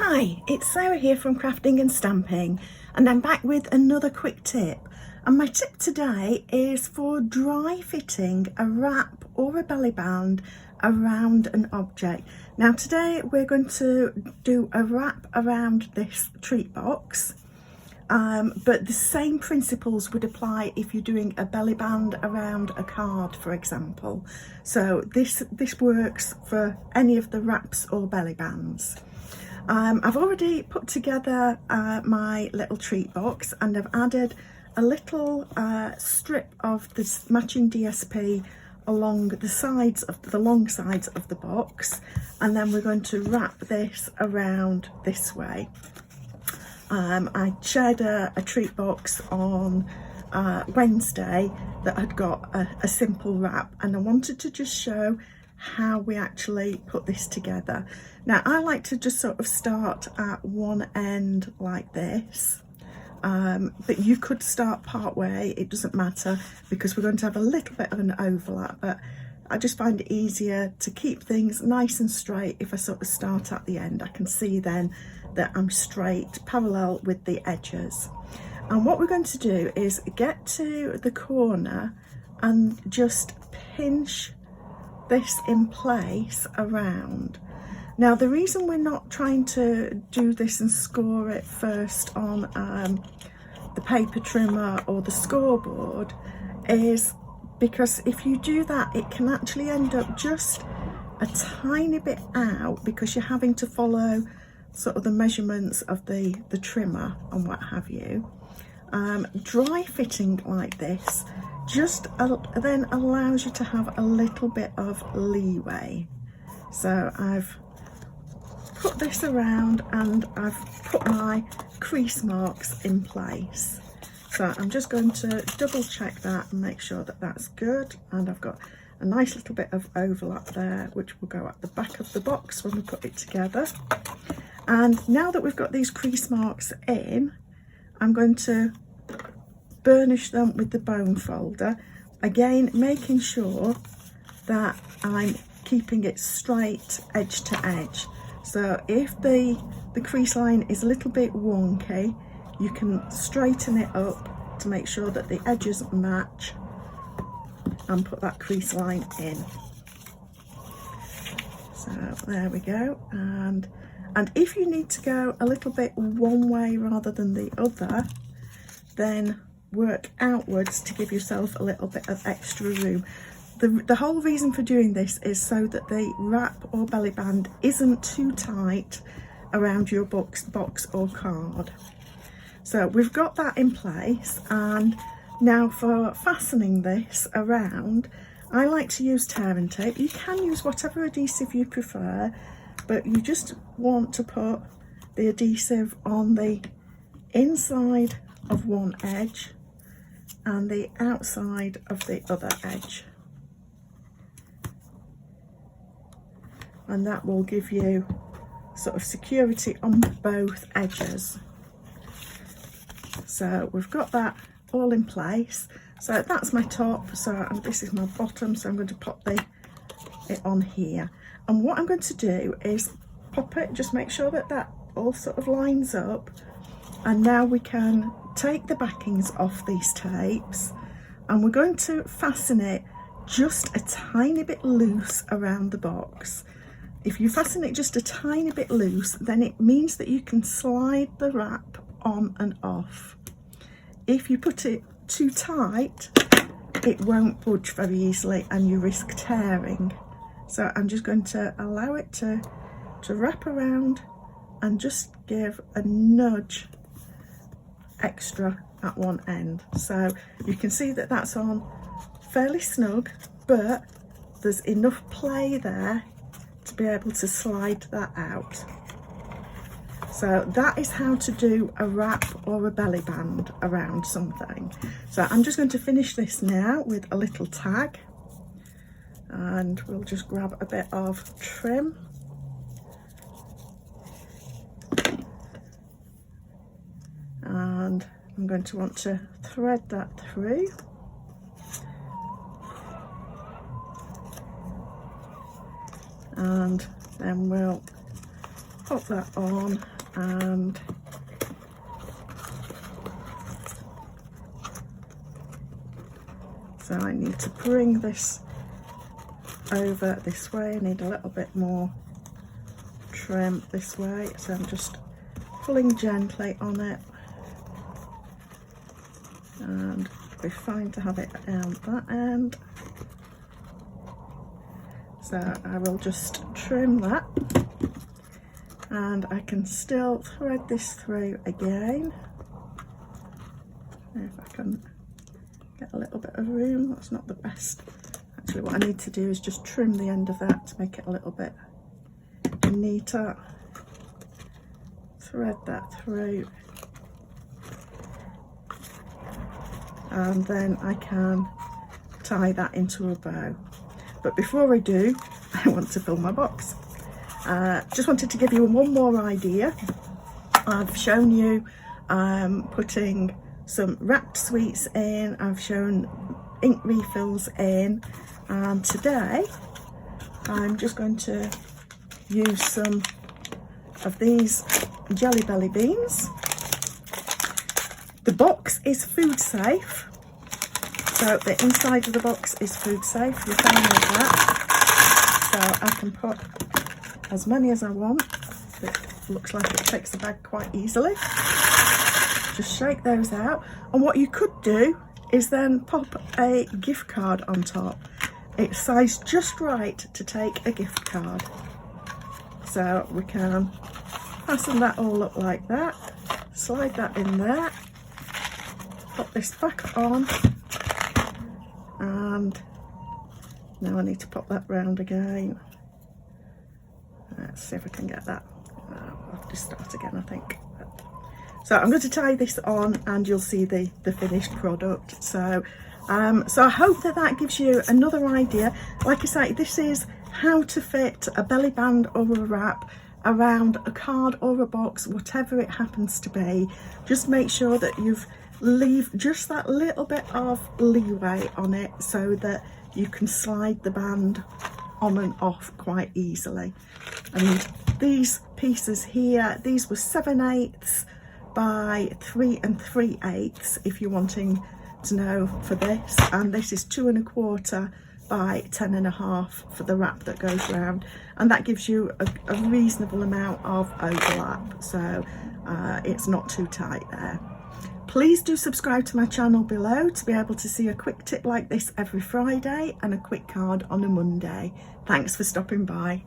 Hi, it's Sarah here from Crafting and Stamping, and I'm back with another quick tip. And my tip today is for dry fitting a wrap or a belly band around an object. Now today we're going to do a wrap around this treat box, but the same principles would apply if you're doing a belly band around a card, for example. So this works for any of the wraps or belly bands. I've already put together my little treat box, and I've added a little strip of this matching DSP along the sides of the long sides of the box, and then we're going to wrap this around this way. I shared a treat box on Wednesday that had got a simple wrap, and I wanted to just show how we actually put this together. Now I like to just sort of start at one end like this, but you could start part way, it doesn't matter, because we're going to have a little bit of an overlap, but I just find it easier to keep things nice and straight if I sort of start at the end. I can see then that I'm straight parallel with the edges. And what we're going to do is get to the corner and just pinch this in place around. Now the reason we're not trying to do this and score it first on the paper trimmer or the scoreboard is because if you do that, it can actually end up just a tiny bit out, because you're having to follow sort of the measurements of the trimmer and what have you. Dry fitting like this just then allows you to have a little bit of leeway. So I've put this around and I've put my crease marks in place. So I'm just going to double check that and make sure that that's good, and I've got a nice little bit of overlap there, which will go at the back of the box when we put it together. And now that we've got these crease marks in, I'm going to burnish them with the bone folder, again making sure that I'm keeping it straight edge to edge. So if the crease line is a little bit wonky, you can straighten it up to make sure that the edges match and put that crease line in. So there we go. And if you need to go a little bit one way rather than the other, then work outwards to give yourself a little bit of extra room. The whole reason for doing this is so that the wrap or belly band isn't too tight around your box or card. So we've got that in place, and now for fastening this around, I like to use tear and tape. You can use whatever adhesive you prefer, but you just want to put the adhesive on the inside of one edge and the outside of the other edge, and that will give you sort of security on both edges. So we've got that all in place. So that's my top, and this is my bottom, so I'm going to pop it on here. And what I'm going to do is pop it, just make sure that that all sort of lines up, and now we can take the backings off these tapes, and we're going to fasten it just a tiny bit loose around the box. If you fasten it just a tiny bit loose, then it means that you can slide the wrap on and off. If you put it too tight, it won't budge very easily and you risk tearing. So I'm just going to allow it to wrap around and just give a nudge extra at one end. So you can see that that's on fairly snug, but there's enough play there to be able to slide that out. So that is how to do a wrap or a belly band around something. So I'm just going to finish this now with a little tag, and we'll just grab a bit of trim. And I'm going to want to thread that through. And then we'll pop that on, and so I need to bring this over this way. I need a little bit more trim this way, so I'm just pulling gently on it, and it'll be fine to have it on that end. So I will just trim that, and I can still thread this through again. If I can get a little bit of room. That's not the best. Actually, what I need to do is just trim the end of that to make it a little bit neater. Thread that through, and then I can tie that into a bow. But before I do, I want to fill my box. Just wanted to give you one more idea. I've shown you putting some wrapped sweets in, I've shown ink refills in, and today I'm just going to use some of these Jelly Belly beans. The box is food safe, so the inside of the box is food safe, you're fine with that. So I can put as many as I want. It looks like it takes the bag quite easily. Just shake those out, and what you could do is then pop a gift card on top. It's sized just right to take a gift card. So we can fasten that all up like that, slide that in there, pop this back on, and now I need to pop that round again. Let's see if I can get that. I'll have to start again, I think. So I'm going to tie this on, and you'll see the finished product. So so I hope that gives you another idea. Like I say, this is how to fit a belly band or a wrap around a card or a box, whatever it happens to be. Just make sure that you've leave just that little bit of leeway on it so that you can slide the band on and off quite easily. And these pieces here, these were 7/8 by 3 3/8 if you're wanting to know for this, and this is 2 1/4 by 10 1/2 for the wrap that goes round, and that gives you a reasonable amount of overlap, so it's not too tight there. Please do subscribe to my channel below to be able to see a quick tip like this every Friday and a quick card on a Monday. Thanks for stopping by.